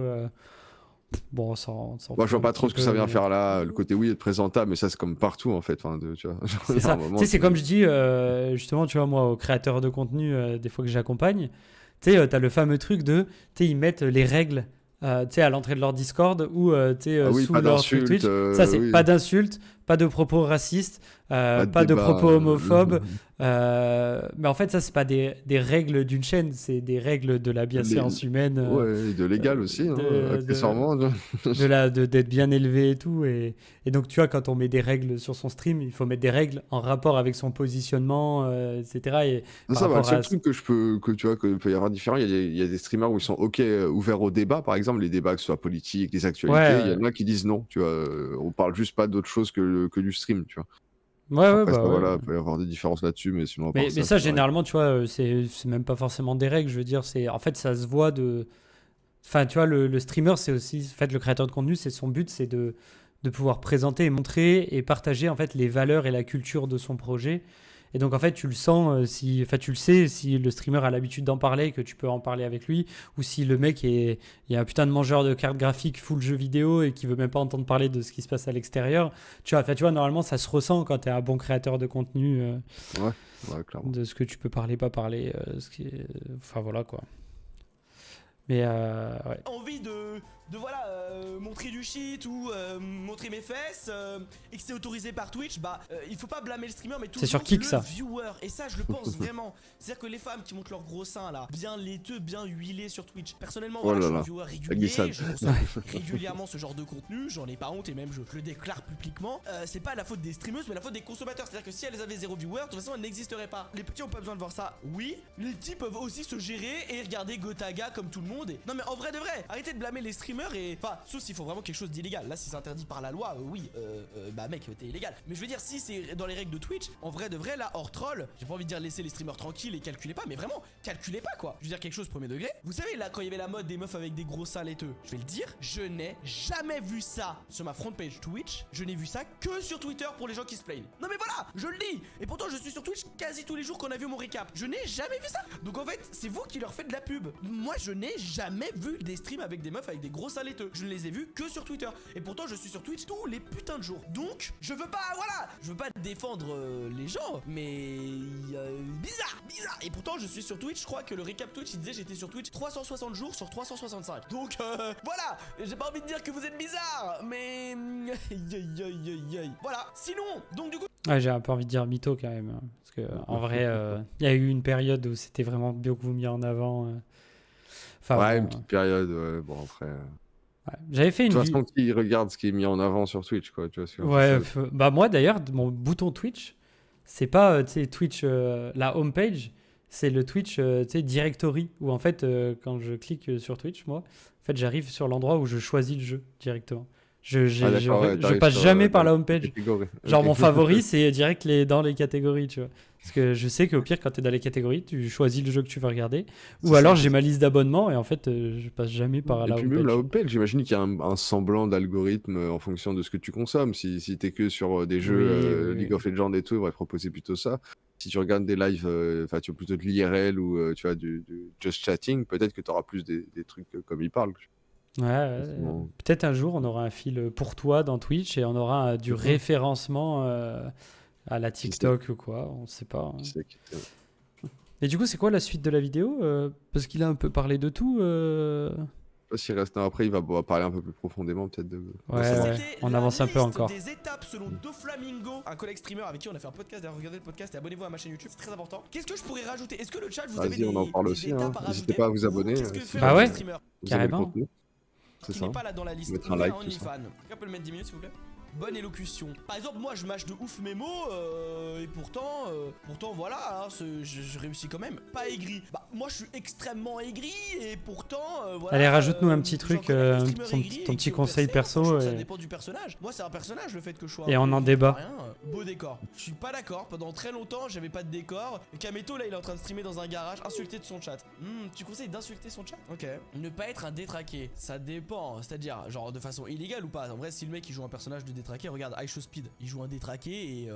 A: bon, on s'en
B: Moi, je
A: fout
B: vois
A: un
B: pas trop
A: petit
B: ce que ça
A: peu,
B: vient
A: mais...
B: faire là, le côté oui, être présentable, mais ça, c'est comme partout, en fait. Enfin, tu vois,
A: C'est
B: à un
A: ça.
B: moment,
A: Tu sais, c'est comme je dis, justement, tu vois, moi, aux créateurs de contenu, des fois que j'accompagne, tu sais, t'as le fameux truc de, tu sais, ils mettent les règles, tu sais, à l'entrée de leur Discord ou, tu sais,
B: Ah oui,
A: sous
B: pas
A: leur truc
B: d'insultes,
A: Twitch. Ça, c'est
B: oui,
A: pas d'insultes, pas de propos racistes,
B: pas de
A: pas de
B: débat.
A: propos homophobes. Mais en fait, ça, c'est pas des règles d'une chaîne, c'est des règles de la
B: les-
A: bienséance humaine,
B: Ouais, et de légal aussi, hein,
A: de, de,
B: accessoirement.
A: d'être bien élevé et tout. Et donc, tu vois, quand on met des règles sur son stream, il faut mettre des règles en rapport avec son positionnement, etc. Et
B: C'est
A: par
B: ça, bah, le
A: rapport
B: seul
A: à...
B: truc que tu vois, que peut y avoir différent, il y a des streamers où ils sont ok, ouverts au débat, par exemple, les débats, que ce soit politiques, les
A: Ouais,
B: actualités, il y en a qui disent non, tu vois, on parle juste pas d'autre chose que du stream, tu vois.
A: ouais,
B: Après, ça,
A: bah ouais.
B: voilà, il peut y avoir des différences là-dessus, mais sinon, à part
A: Mais
B: ça,
A: ça,
B: c'est pareil.
A: généralement, tu vois, c'est même pas forcément des règles. Je veux dire, en fait, ça se voit de. Enfin, tu vois, le streamer, c'est aussi. En fait, le créateur de contenu, son but, c'est de pouvoir présenter et montrer et partager, en fait, les valeurs et la culture de son projet. Et donc, en fait, tu le sens, enfin, tu le sais, si le streamer a l'habitude d'en parler, que tu peux en parler avec lui, ou si le mec est un putain de mangeur de cartes graphiques full jeu vidéo et qui veut même pas entendre parler de ce qui se passe à l'extérieur. Enfin, tu vois, normalement, ça se ressent quand tu es un bon créateur de contenu,
B: Ouais, ouais, clairement.
A: de ce que tu peux parler, pas parler, enfin, voilà, quoi. Mais, ouais.
C: Envie de voilà, montrer du shit ou montrer mes fesses et que c'est autorisé par Twitch, bah il faut pas blâmer le streamer mais toujours
A: sur Kick,
C: le
A: ça.
C: viewer. Et ça je le pense vraiment. C'est-à-dire que les femmes qui montrent leurs gros seins là, bien laiteux, bien huilés sur Twitch. Personnellement
B: Oh
C: voilà,
B: là
C: je suis un
B: là,
C: viewer
B: la
C: régulier,
B: glissade.
C: je consomme régulièrement ce genre de contenu, j'en ai pas honte et même je le déclare publiquement. C'est pas la faute des streameuses mais la faute des consommateurs. C'est-à-dire que si elles avaient 0 viewer, de toute façon elles n'existeraient pas. Les petits ont pas besoin de voir ça, oui. Les petits peuvent aussi se gérer et regarder Gotaga comme tout le monde. Non mais en vrai de vrai, arrêtez de blâmer les streamers et... Enfin, sauf s'il faut vraiment quelque chose d'illégal. Là, si c'est interdit par la loi, oui, bah mec, t'es illégal. Mais je veux dire, si c'est dans les règles de Twitch, en vrai de vrai, là, hors troll, j'ai pas envie de dire laisser les streamers tranquilles et calculez pas, mais vraiment, calculez pas quoi. Je veux dire quelque chose premier degré. Vous savez, là, quand il y avait la mode des meufs avec des gros seins laiteux, je vais le dire, je n'ai jamais vu ça sur ma front page Twitch. Je n'ai vu ça que sur Twitter pour les gens qui se plaignent. Non mais voilà, je le dis. Et pourtant, je suis sur Twitch quasi tous les jours qu'on a vu mon récap. Je n'ai jamais vu ça. Donc en fait, c'est vous qui leur faites de la pub. Moi, je n'ai jamais vu des streams avec des meufs avec des gros seins laiteux. Je ne les ai vus que sur Twitter. Et pourtant, je suis sur Twitch tous les putains de jours. Donc, je veux pas, voilà, je veux pas défendre les gens, mais bizarre. Et pourtant, je suis sur Twitch. Je crois que le récap Twitch, il disait j'étais sur Twitch 360 jours sur 365. Donc, voilà. J'ai pas envie de dire que vous êtes bizarre, mais voilà. Sinon, donc du coup.
A: Ouais, j'ai un peu envie de dire mytho quand même. Parce que en vrai, il y a eu une période où c'était vraiment beaucoup mis en avant. Enfin,
B: Ouais,
A: bon,
B: une petite période, ouais, bon, après.
A: ouais. J'avais fait
B: De
A: une
B: toute
A: vue.
B: façon, qui regarde ce qui est mis en avant sur Twitch, quoi, tu vois.
A: Ouais, bah moi d'ailleurs, mon bouton Twitch, c'est pas tu sais, Twitch, la homepage, c'est le Twitch tu sais, directory, où en fait, quand je clique sur Twitch, moi, en fait, j'arrive sur l'endroit où je choisis le jeu directement.
B: Ah, d'accord, ouais,
A: Je
B: t'arrives
A: passe
B: sur
A: jamais par
B: la
A: la homepage.
B: catégorie.
A: Genre
B: Ok.
A: mon favori, c'est direct dans les catégories, tu vois. Parce que je sais qu'au pire, quand tu es dans les catégories, tu choisis le jeu que tu veux regarder. Ou
B: C'est
A: alors
B: ça.
A: j'ai ma liste d'abonnements et en fait, je passe jamais par
B: Et
A: la
B: puis même la
A: homepage.
B: homepage, j'imagine qu'il y a un semblant d'algorithme en fonction de ce que tu consommes. Si t'es que sur des jeux
A: Oui.
B: League of Legends et tout, ils vont proposer plutôt ça. Si tu regardes des lives, enfin tu as plutôt de l'IRL ou tu vois du just chatting, peut-être que tu auras plus des trucs comme ils parlent.
A: Ouais,
B: Sinon,
A: peut-être un jour on aura un fil pour toi dans Twitch et on aura du
B: c'est ça.
A: référencement à la
B: Qui sait,
A: TikTok ou quoi, on sait pas.
B: qui sait, qui sait.
A: Et du coup, c'est quoi la suite de la vidéo parce qu'il a un peu parlé de tout.
B: Je sais pas s'il reste après, il va parler un peu plus profondément peut-être de.
A: Ouais,
C: Ça,
A: ouais.
C: c'était
A: On
C: la
A: avance un peu
C: liste
A: encore.
C: des étapes selon Doflamingo, un collègue streamer avec qui on a fait un podcast. D'ailleurs, regardez le podcast et abonnez-vous à ma chaîne YouTube, c'est très important. Qu'est-ce que je pourrais rajouter? Est-ce que le chat, vous avez
B: Vas-y, on en parle aussi.
C: étapes à
B: N'hésitez
C: rajouter?
B: pas à vous
C: Ou
B: abonner.
C: Qu'est-ce que
B: si
C: fait
A: Bah
C: un
A: ouais.
C: streamer
B: vous aimez le
A: Carrément.
B: contenu. C'est
C: qui
B: ça.
C: n'est pas là dans la liste?
B: Mettre un
C: Ouvert
B: like,
C: à
B: tout ça.
C: OnlyFans. Quelqu'un peut le mettre 10 minutes s'il vous plaît? Bonne élocution. Par exemple, moi je mâche de ouf mes mots et pourtant voilà, hein, je réussis quand même. Pas aigri. Bah moi je suis extrêmement aigri et pourtant voilà.
A: Allez, rajoute-nous un petit
C: j'en
A: truc,
C: connais des streamers
A: ton
C: aigris
A: petit
C: et qui
A: conseil
C: ont percé.
A: perso,
C: Franchement, ça
A: et-
C: dépend du personnage. Moi c'est un personnage le fait que je sois.
A: Et
C: un
A: on
C: peu
A: en
C: aigri,
A: débat.
C: rien, beau décor. Je suis pas d'accord. Pendant très longtemps j'avais pas de décor. Kameto là il est en train de streamer dans un garage, insulté de son chat. Tu conseilles d'insulter son chat? Ok. Ne pas être un détraqué. Ça dépend. C'est-à-dire genre de façon illégale ou pas. En vrai si le mec il joue un personnage de détraqué, regarde iShowSpeed, il joue un détraqué et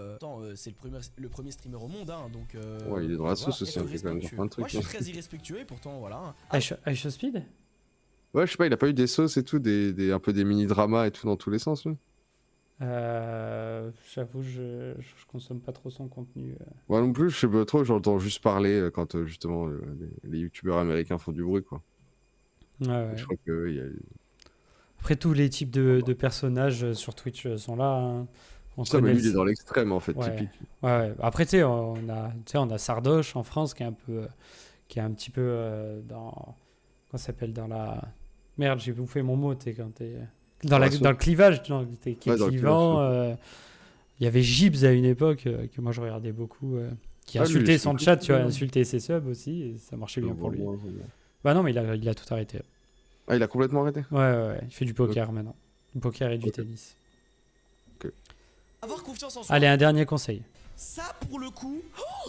C: c'est le premier streamer au monde hein, donc
B: Ouais, il est dans la sauce aussi,
C: être
B: il fait quand même
C: respectueux.
B: plein de trucs.
C: Moi je suis très irrespectueux et pourtant voilà.
A: iShow Speed
B: Ouais, je sais pas, il a pas eu des sauces et tout, un peu des mini-dramas et tout dans tous les sens, lui.
A: J'avoue, je consomme pas trop son contenu.
B: Moi non plus, je sais pas trop, j'entends juste parler quand justement les youtubeurs américains font du bruit, quoi.
A: Ouais, ouais.
B: Je crois que il y a...
A: Après, tous les types de personnages sur Twitch sont là. Hein. On
B: Ça, mais
A: connaît
B: lui, il est
A: le-
B: dans l'extrême, en fait,
A: Ouais.
B: typique.
A: Ouais, ouais. Après, tu sais, on a Sardoche en France qui est un peu, qui est un petit peu dans, comment ça s'appelle, dans la, merde, j'ai bouffé mon mot, tu sais, quand t'es dans
B: la
A: dans le clivage, qui est
B: Ouais, dans le
A: clivant.
B: clivage,
A: Il y avait Gibbs à une époque que moi je regardais beaucoup, qui
B: Ah, lui, il
A: insultait
B: est
A: son
B: super
A: chat, tu vois,
B: cool, hein.
A: insultait ses subs aussi, et ça marchait bien pour lui.
B: Ouais.
A: Bah non, mais il a tout arrêté.
B: Ah, il a complètement arrêté?
A: Ouais, ouais, ouais. Il fait du poker maintenant. Du poker et du
B: Ok.
A: tennis.
C: Avoir confiance en soi.
A: Allez, un dernier conseil.
C: Ça pour le coup,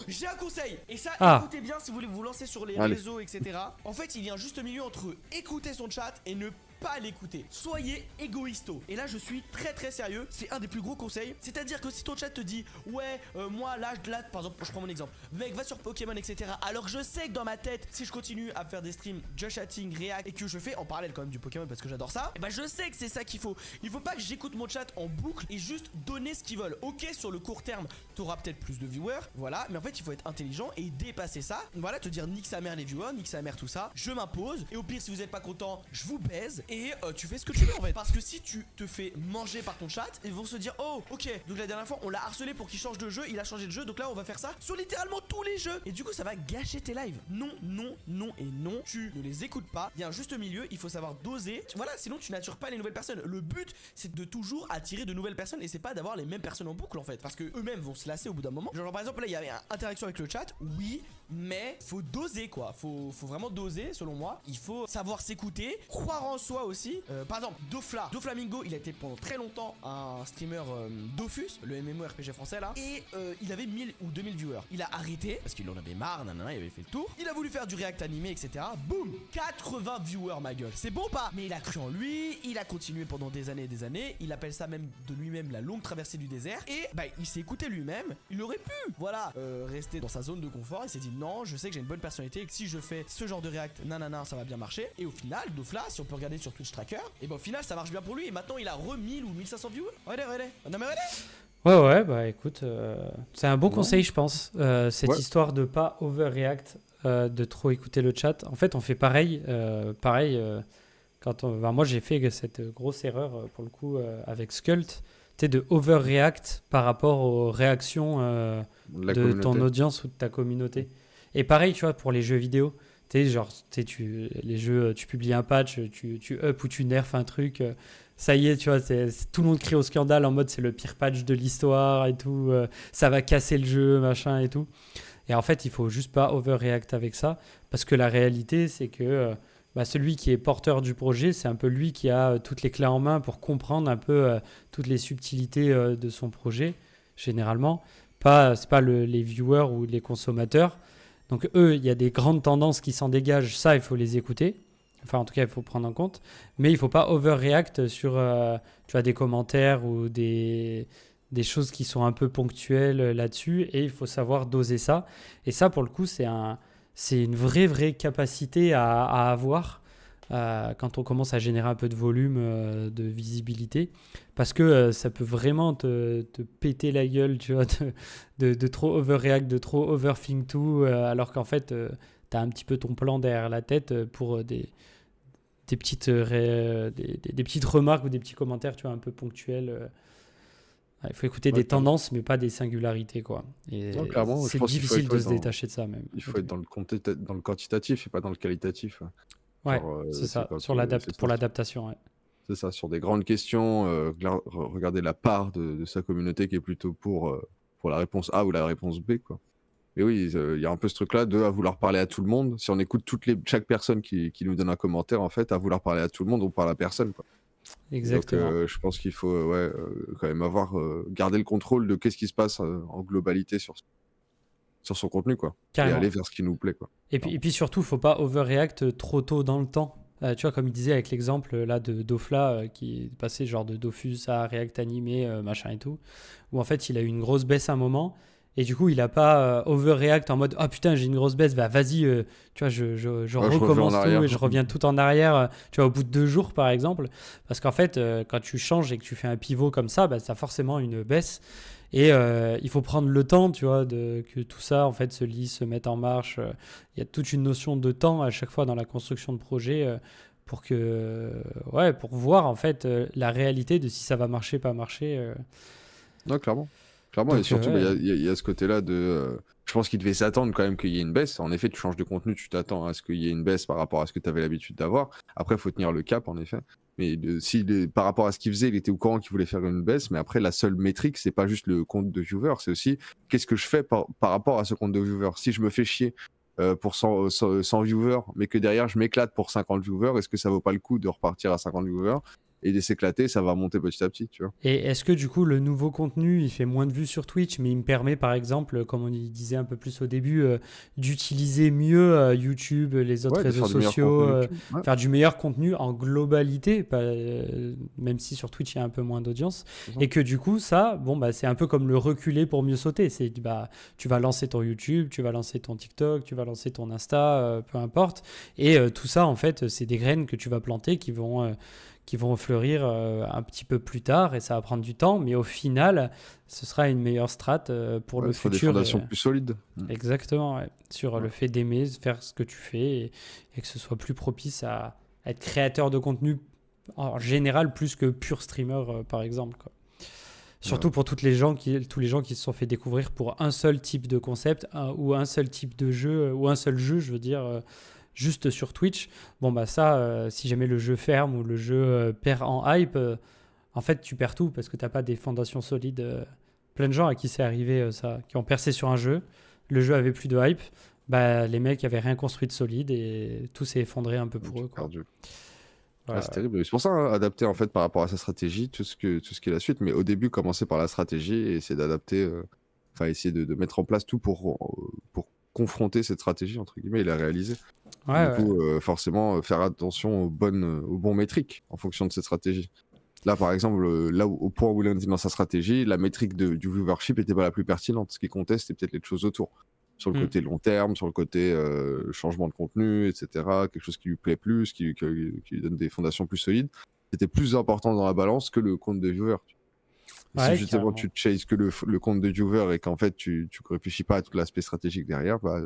C: j'ai un conseil. Et ça,
A: Ah.
C: écoutez bien si vous voulez vous lancer sur les
B: Allez.
C: réseaux, etc. En fait, il y a un juste milieu entre écouter son chat et ne pas l'écouter. Soyez égoïsto. Et là, je suis très très sérieux. C'est un des plus gros conseils. C'est-à-dire que si ton chat te dit, ouais, moi là, par exemple, je prends mon exemple, mec, va sur Pokémon, etc. Alors que je sais que dans ma tête, si je continue à faire des streams, just chatting, react, et que je fais en parallèle quand même du Pokémon parce que j'adore ça, et bah je sais que c'est ça qu'il faut. Il faut pas que j'écoute mon chat en boucle et juste donner ce qu'ils veulent. Ok, sur le court terme, t'auras peut-être plus de viewers, voilà, mais en fait il faut être intelligent et dépasser ça. Voilà, te dire nique sa mère les viewers, nique sa mère tout ça, je m'impose, et au pire si vous êtes pas content, je vous baise, et tu fais ce que tu veux en fait. Parce que si tu te fais manger par ton chat, ils vont se dire, oh ok, donc la dernière fois on l'a harcelé pour qu'il change de jeu, il a changé de jeu, donc là on va faire ça sur littéralement tous les jeux, et du coup ça va gâcher tes lives. Non, non, non et non, tu ne les écoutes pas, il y a un juste milieu, il faut savoir doser, voilà, sinon tu n'attires pas les nouvelles personnes. Le but c'est de toujours attirer de nouvelles personnes, et c'est pas d'avoir les mêmes personnes en boucle en fait, parce que eux-mêmes vont se lasser au bout d'un moment. Genre par exemple là il y avait une interaction avec le chat, oui, mais faut doser quoi, faut vraiment doser selon moi. Il faut savoir s'écouter, croire en soi aussi. Par exemple Doflamingo, il a été pendant très longtemps un streamer Dofus, le MMORPG français là, et il avait 1000 ou 2000 viewers. Il a arrêté parce qu'il en avait marre, nanana, il avait fait le tour. Il a voulu faire du react animé, etc. Boum, 80 viewers, ma gueule. C'est bon ou pas? Mais il a cru en lui, il a continué pendant des années et des années. Il appelle ça même de lui-même la longue traversée du désert. Et bah il s'est écouté lui-même. Il aurait pu, voilà, rester dans sa zone de confort. Il s'est dit non, je sais que j'ai une bonne personnalité et que si je fais ce genre de react, nanana, ça va bien marcher. Et au final, Dofla, si on peut regarder sur Twitch Tracker, et bah au final ça marche bien pour lui. Et maintenant il a 1000 ou 1500 viewers. Regardez. Non mais regardez.
A: Ouais, bah écoute, c'est un bon
B: Non.
A: conseil, je pense. Cette
B: Ouais.
A: histoire de pas overreact, de trop écouter le chat. En fait, on fait pareil. Moi, j'ai fait cette grosse erreur, pour le coup, avec Skult. Tu sais, de overreact par rapport aux réactions
B: La
A: de ton
B: communauté.
A: audience ou de ta communauté. Et pareil, tu vois, pour les jeux vidéo. Tu sais, genre, les jeux, tu publies un patch, tu up ou tu nerfs un truc. Ça y est, tu vois, tout le monde crie au scandale en mode c'est le pire patch de l'histoire et tout. Ça va casser le jeu, machin et tout. Et en fait, il faut juste pas overreact avec ça. Parce que la réalité, c'est que celui qui est porteur du projet, c'est un peu lui qui a toutes les clés en main pour comprendre un peu toutes les subtilités de son projet, généralement. C'est pas les viewers ou les consommateurs. Donc eux, il y a des grandes tendances qui s'en dégagent, ça il faut les écouter. Enfin en tout cas il faut prendre en compte. Mais il faut pas overreact sur tu vois, des commentaires ou des choses qui sont un peu ponctuelles là-dessus. Et il faut savoir doser ça. Et ça pour le coup c'est une vraie capacité à avoir. quand on commence à générer un peu de volume, de visibilité, parce que ça peut vraiment te péter la gueule, tu vois, de trop overreact, de trop overthink tout, alors qu'en fait, tu as un petit peu ton plan derrière la tête pour des petites remarques ou des petits commentaires, tu vois, un peu ponctuels. Il faut écouter
B: Ouais,
A: des tendances, mais pas des singularités, quoi. Et
B: non, clairement, je
A: c'est
B: pense qu'il faut
A: difficile
B: être
A: de
B: ouais,
A: se détacher de ça, même.
B: il faut être dans dans le quantitatif et pas dans le qualitatif.
A: Ouais,
B: Genre,
A: c'est
B: c'est
A: ça,
B: quand, c'est ça,
A: pour l'adaptation, ouais.
B: c'est ça, sur des grandes questions, regarder la part de sa communauté qui est plutôt pour la réponse A ou la réponse B, quoi. Et oui, il y a un peu ce truc-là de à vouloir parler à tout le monde. Si on écoute chaque personne qui nous donne un commentaire, en fait, à vouloir parler à tout le monde, on parle à personne, quoi. Et donc,
A: Exactement.
B: je pense qu'il faut quand même garder le contrôle de qu'est-ce qui se passe en globalité sur son contenu, quoi. Et aller
A: Carrément.
B: vers ce qui nous plaît, quoi.
A: Et puis surtout, faut pas overreact trop tôt dans le temps. Tu vois, comme il disait avec l'exemple là de Dofla qui est passé genre de Dofus à React animé, machin et tout, où en fait il a eu une grosse baisse à un moment. Et du coup, il a pas overreact en mode ah putain, j'ai une grosse baisse, bah vas-y, tu vois, je
B: Ouais, je reviens en
A: recommence tout
B: arrière.
A: et je reviens tout en arrière, tu vois, au bout de 2 jours par exemple. Parce qu'en fait, quand tu changes et que tu fais un pivot comme ça, bah, ça a forcément une baisse. Et il faut prendre le temps, tu vois, que tout ça en fait se lise, se mette en marche. Il y a toute une notion de temps à chaque fois dans la construction de projet pour voir en fait la réalité de si ça va marcher, pas marcher.
B: Non, clairement. Clairement, et
A: Donc,
B: surtout, bah,
A: ouais.
B: il y a ce côté-là je pense qu'il devait s'attendre quand même qu'il y ait une baisse. En effet, tu changes de contenu, tu t'attends à ce qu'il y ait une baisse par rapport à ce que tu avais l'habitude d'avoir. Après, il faut tenir le cap, en effet. Mais par rapport à ce qu'il faisait, il était au courant qu'il voulait faire une baisse. Mais après, la seule métrique, c'est pas juste le compte de viewer, c'est aussi qu'est-ce que je fais par rapport à ce compte de viewer. Si je me fais chier pour 100 viewers, mais que derrière, je m'éclate pour 50 viewers, est-ce que ça vaut pas le coup de repartir à 50 viewers et de s'éclater, ça va monter petit à petit, tu vois.
A: Et est-ce que du coup le nouveau contenu il fait moins de vues sur Twitch, mais il me permet par exemple, comme on y disait un peu plus au début, d'utiliser mieux YouTube, les autres
B: Ouais, de
A: réseaux
B: faire du meilleur
A: sociaux,
B: contenu YouTube. Ouais.
A: faire du meilleur contenu en globalité, même si sur Twitch il y a un peu moins d'audience,
B: C'est ça.
A: et que du coup ça, bon bah c'est un peu comme le reculer pour mieux sauter. C'est bah tu vas lancer ton YouTube, tu vas lancer ton TikTok, tu vas lancer ton Insta, peu importe, et tout ça en fait c'est des graines que tu vas planter qui vont fleurir un petit peu plus tard et ça va prendre du temps, mais au final, ce sera une meilleure strat pour
B: Ouais,
A: le
B: il faut des
A: futur.
B: fondations plus solides.
A: Exactement, ouais. Sur
B: Ouais.
A: le fait d'aimer, faire ce que tu fais et que ce soit plus propice à être créateur de contenu en général plus que pur streamer, par exemple, quoi. Surtout
B: Ouais.
A: pour tous les gens qui se sont fait découvrir pour un seul type de concept ou un seul type de jeu, ou un seul jeu, je veux dire, juste sur Twitch. Bon, bah ça, si jamais le jeu ferme ou le jeu perd en hype, en fait, tu perds tout parce que t'as pas des fondations solides. Plein de gens à qui c'est arrivé, ça, qui ont percé sur un jeu, le jeu avait plus de hype, bah les mecs avaient rien construit de solide et tout s'est effondré un peu pour eux, quoi.
B: Perdu.
A: Voilà.
B: C'est terrible. C'est pour ça, hein, adapter en fait par rapport à sa stratégie, tout ce qui est la suite. Mais au début, commencer par la stratégie et essayer d'adapter, essayer de mettre en place tout pour confronter cette stratégie, entre guillemets, et la réaliser.
A: Ouais,
B: Du
A: ouais.
B: coup, forcément, faire attention aux bons métriques en fonction de cette stratégie. Là, par exemple, là au point où il en est dans sa stratégie, la métrique du viewership n'était pas la plus pertinente. Ce qui comptait, c'était peut-être les choses autour. Sur le côté long terme, sur le côté changement de contenu, etc. Quelque chose qui lui plaît plus, qui lui donne des fondations plus solides. C'était plus important dans la balance que le compte de viewer.
A: Ouais,
B: Si justement
A: carrément.
B: tu te chases que le compte de viewer et qu'en fait tu réfléchis pas à tout l'aspect stratégique derrière, bah,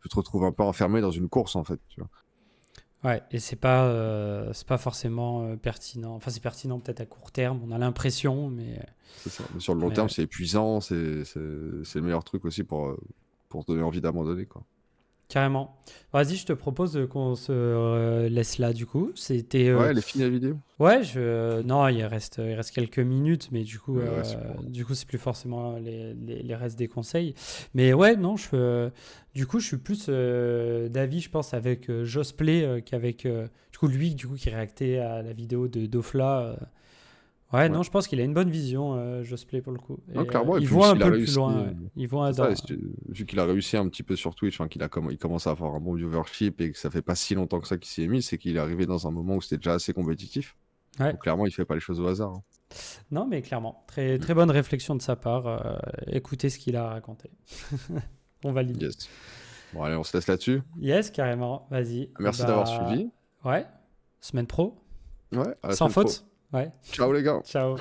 B: tu te retrouves un peu enfermé dans une course en fait. Tu vois.
A: Ouais, et c'est pas forcément pertinent. Enfin, c'est pertinent peut-être à court terme, on a l'impression, mais
B: C'est ça. Mais sur le long
A: mais
B: terme,
A: ouais.
B: c'est épuisant, c'est le meilleur truc aussi pour te donner envie d'abandonner, quoi.
A: Carrément. Vas-y, je te propose qu'on se laisse là du coup. C'était
B: Ouais, elle est finie la vidéo.
A: ouais, non, il reste quelques minutes, mais
B: Mais ouais, c'est bon.
A: du coup, c'est plus forcément les restes des conseils. Mais ouais, non, du coup, je suis plus d'avis, je pense, avec Josplay qu'avec du coup lui, du coup, qui réactait à la vidéo de Dofla. Ouais,
B: Ouais.
A: non, je pense qu'il a une bonne vision, Josplay pour le coup.
B: Non,
A: Et
B: clairement, et
A: il
B: puis
A: voit un
B: il a
A: peu plus
B: réussi.
A: loin. Ouais. Il voit
B: C'est ça,
A: dans.
B: vu qu'il a réussi un petit peu sur Twitch, il commence à avoir un bon viewership et que ça fait pas si longtemps que ça qu'il s'y est mis, c'est qu'il est arrivé dans un moment où c'était déjà assez compétitif.
A: Ouais.
B: Donc clairement, il fait pas les choses au hasard. Hein.
A: Non, mais clairement, très très bonne réflexion de sa part. Écoutez ce qu'il a raconté. On valide.
B: Yes. Bon, allez, on se laisse là-dessus.
A: Yes, carrément. Vas-y.
B: Merci d'avoir suivi.
A: Ouais. semaine pro.
B: Ouais, à la
A: Sans
B: semaine pro.
A: faute. Ouais.
B: Ciao les gars.
A: Ciao.